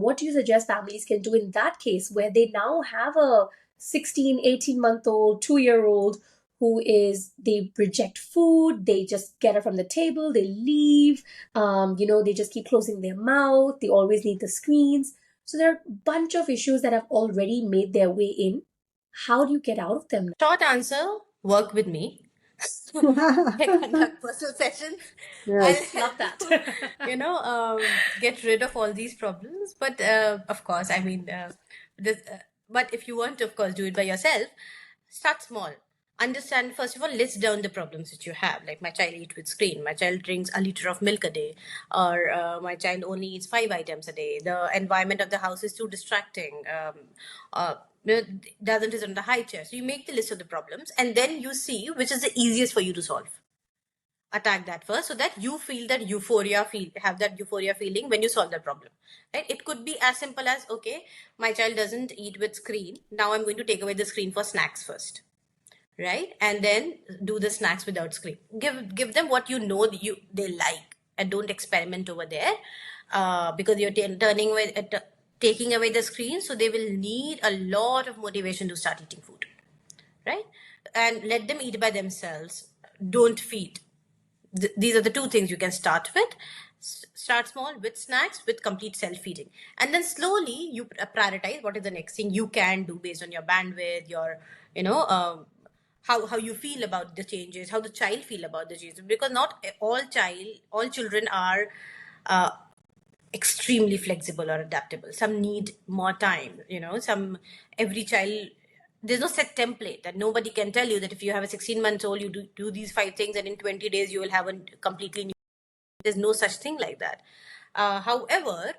what do you suggest families can do in that case where they now have a 16, 18-month-old, 2-year-old who they reject food, they just get it from the table, they leave, they just keep closing their mouth, they always need the screens. So there are a bunch of issues that have already made their way in. How do you get out of them? Short answer, work with me. I conduct personal sessions. Yes. I'll Love that. get rid of all these problems. But of course, I mean, but if you want to, of course, do it by yourself, start small. Understand, first of all, list down the problems that you have. Like, my child eats with screen, my child drinks a liter of milk a day, or my child only eats 5 items a day. The environment of the house is too distracting. Uh, doesn't is on the high chair. So you make the list of the problems, and then you see which is the easiest for you to solve. Attack that first, so that you feel that have that euphoria feeling when you solve the problem, right? It could be as simple as, okay, my child doesn't eat with screen, now I'm going to take away the screen for snacks first, right? And then do the snacks without screen. Give them what they like, and don't experiment over there, because you're taking away the screen, so they will need a lot of motivation to start eating food, right? And let them eat by themselves. Don't feed. These are the two things you can start with. Start small with snacks, with complete self-feeding, and then slowly you prioritize what is the next thing you can do based on your bandwidth, your how you feel about the changes, how the child feel about the changes, because not all children are extremely flexible or adaptable. Some need more time, every child, there's no set template that nobody can tell you that if you have a 16 months old, you do these 5 things, and in 20 days you will have a completely new. There's no such thing like that. However,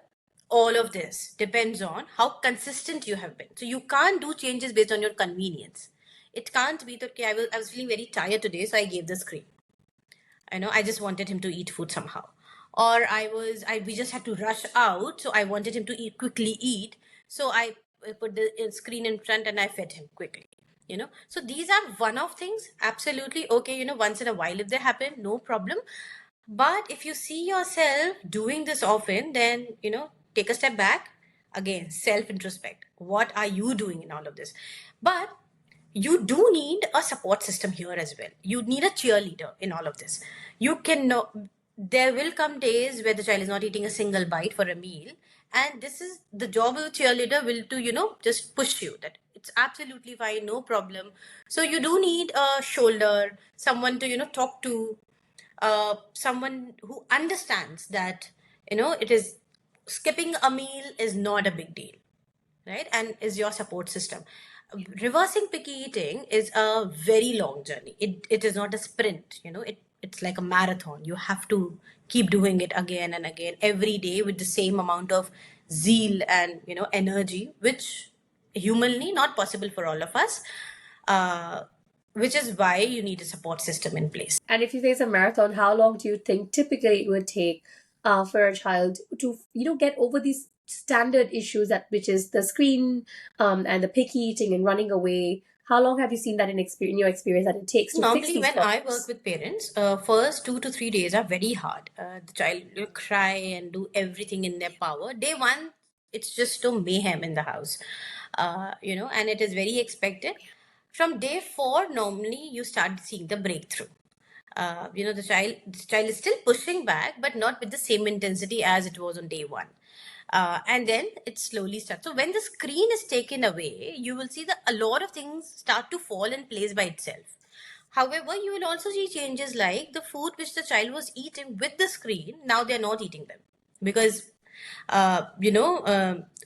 all of this depends on how consistent you have been. So you can't do changes based on your convenience. It can't be that, okay, I was feeling very tired today, so I gave the screen. I just wanted him to eat food somehow. Or we just had to rush out, so I wanted him to quickly eat. So I put the screen in front and I fed him quickly. So these are one-off things. Absolutely okay, once in a while if they happen, no problem. But if you see yourself doing this often, then, take a step back. Again, self-introspect. What are you doing in all of this? But you do need a support system here as well. You need a cheerleader in all of this. You cannot. There will come days where the child is not eating a single bite for a meal, and this is the job of the cheerleader, will to just push you that it's absolutely fine, no problem. So you do need a shoulder, someone to talk to, someone who understands that it is, skipping a meal is not a big deal, right? And is your support system. Reversing picky eating is a very long journey. It is not a sprint, it's like a marathon. You have to keep doing it again and again every day with the same amount of zeal and energy, which humanly not possible for all of us, which is why you need a support system in place. And if you say it's a marathon, how long do you think typically it would take for a child to get over these standard issues, which is the screen and the picky eating and running away? How long have you seen that in your experience that it takes to fix Normally, these when I problems? work with parents, first 2 to 3 days are very hard. The child will cry and do everything in their power. Day one, it's just a mayhem in the house, and it is very expected. From day four, normally you start seeing the breakthrough. The child is still pushing back, but not with the same intensity as it was on day one. And then it slowly starts. So when the screen is taken away, you will see that a lot of things start to fall in place by itself. However, you will also see changes like the food which the child was eating with the screen, now they're not eating them. Because,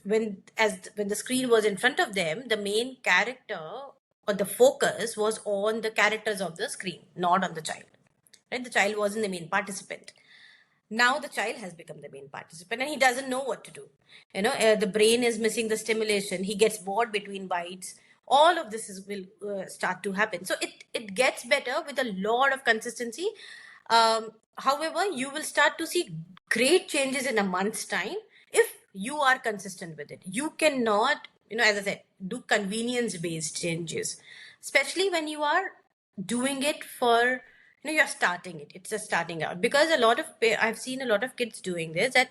when the screen was in front of them, the main character or the focus was on the characters of the screen, not on the child. Right? The child wasn't the main participant. Now the child has become the main participant and he doesn't know what to do. The brain is missing the stimulation. He gets bored between bites. All of this will start to happen. So it gets better with a lot of consistency. However, you will start to see great changes in a month's time if you are consistent with it. You cannot, as I said, do convenience-based changes, especially when you are doing it for, you're starting it. It's just starting out. Because I've seen a lot of kids doing this, that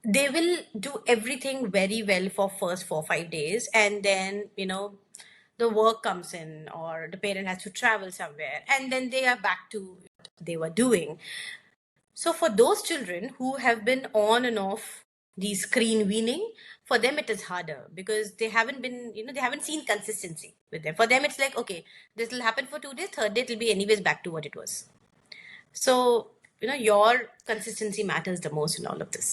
they will do everything very well for first 4 or 5 days, and then the work comes in, or the parent has to travel somewhere, and then they are back to what they were doing. So for those children who have been on and off the screen weaning, for them it is harder because they haven't been, they haven't seen consistency with them. For them it's like, okay, this will happen for 2 days, third day it will be anyways back to what it was. So your consistency matters the most in all of this.